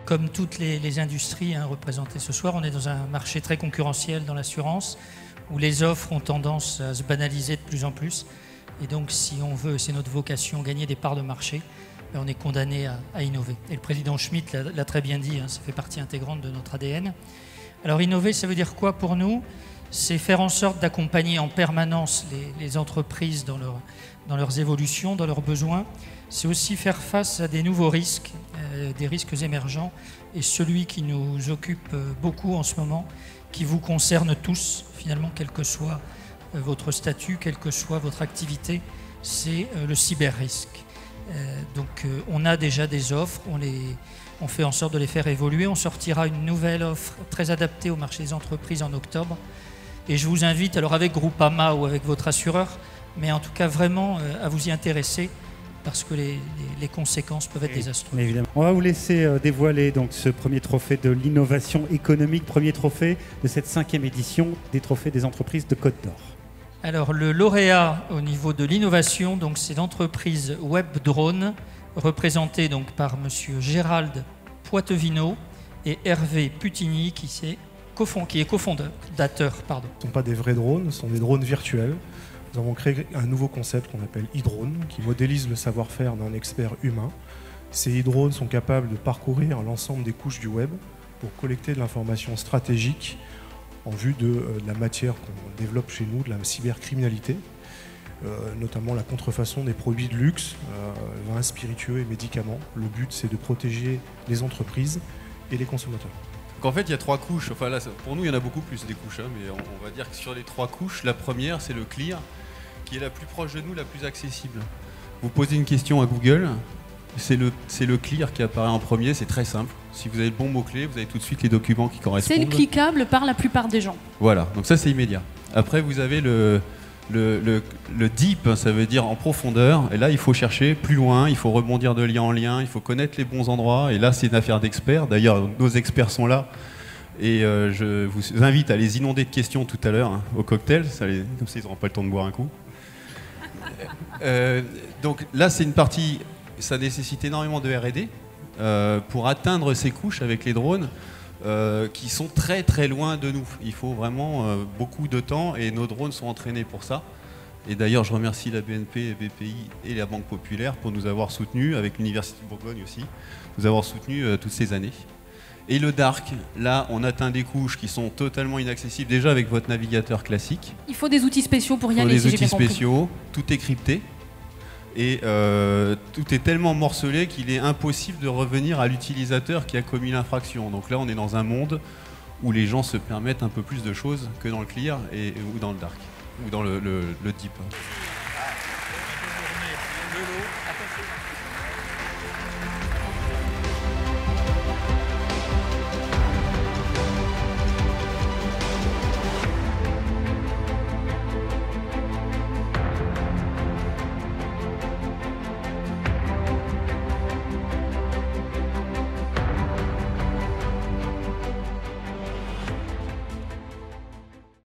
comme toutes les industries représentées ce soir, on est dans un marché très concurrentiel dans l'assurance, où les offres ont tendance à se banaliser de plus en plus. Et donc, si on veut, c'est notre vocation, gagner des parts de marché, on est condamné à innover. Et le président Schmitt l'a très bien dit, ça fait partie intégrante de notre ADN. Alors, innover, ça veut dire quoi pour nous? C'est faire en sorte d'accompagner en permanence les entreprises dans leurs évolutions, dans leurs besoins. C'est aussi faire face à des nouveaux risques, des risques émergents. Et celui qui nous occupe beaucoup en ce moment, qui vous concerne tous, finalement, quel que soit votre statut, quelle que soit votre activité, c'est le cyber-risque. Donc on a déjà des offres, on fait en sorte de les faire évoluer. On sortira une nouvelle offre très adaptée au marché des entreprises en octobre. Et je vous invite, alors avec Groupama ou avec votre assureur, mais en tout cas vraiment à vous y intéresser, parce que les conséquences peuvent être désastreuses. Évidemment. On va vous laisser dévoiler donc ce premier trophée de l'innovation économique, premier trophée de cette 5e édition des trophées des entreprises de Côte d'Or. Alors le lauréat au niveau de l'innovation, donc c'est l'entreprise WebDrone, représentée donc par monsieur Gérald Poitevino et Hervé Putigny, qui est cofondateur. Ce ne sont pas des vrais drones, ce sont des drones virtuels. Nous avons créé un nouveau concept qu'on appelle e-drone, qui modélise le savoir-faire d'un expert humain. Ces e-drones sont capables de parcourir l'ensemble des couches du web pour collecter de l'information stratégique en vue de la matière qu'on développe chez nous, de la cybercriminalité, notamment la contrefaçon des produits de luxe, vins spiritueux et médicaments. Le but, c'est de protéger les entreprises et les consommateurs. Donc en fait, il y a 3 couches. Enfin là, pour nous, il y en a beaucoup plus des couches, mais on va dire que sur les 3 couches, la première, c'est le clear, qui est la plus proche de nous, la plus accessible. Vous posez une question à Google, c'est le clear qui apparaît en premier, c'est très simple. Si vous avez le bon mot-clé, vous avez tout de suite les documents qui correspondent. C'est cliquable par la plupart des gens. Voilà, donc ça c'est immédiat. Après, vous avez le deep, ça veut dire en profondeur, et là il faut chercher plus loin, il faut rebondir de lien en lien, il faut connaître les bons endroits, et là c'est une affaire d'experts. D'ailleurs, nos experts sont là, et je vous invite à les inonder de questions tout à l'heure au cocktail, comme ça ils n'auront pas le temps de boire un coup. Donc là c'est une partie, ça nécessite énormément de R&D pour atteindre ces couches avec les drones qui sont très très loin de nous. Il faut vraiment beaucoup de temps et nos drones sont entraînés pour ça. Et d'ailleurs je remercie la BNP, BPI et la Banque Populaire pour nous avoir soutenus, avec l'Université de Bourgogne aussi, nous avoir soutenus toutes ces années. Et le dark, là on atteint des couches qui sont totalement inaccessibles déjà avec votre navigateur classique. Il faut des outils spéciaux pour y aller, si j'ai bien compris. Des outils spéciaux, tout est crypté. Et tout est tellement morcelé qu'il est impossible de revenir à l'utilisateur qui a commis l'infraction. Donc là, on est dans un monde où les gens se permettent un peu plus de choses que dans le clear ou dans le dark, ou dans le deep.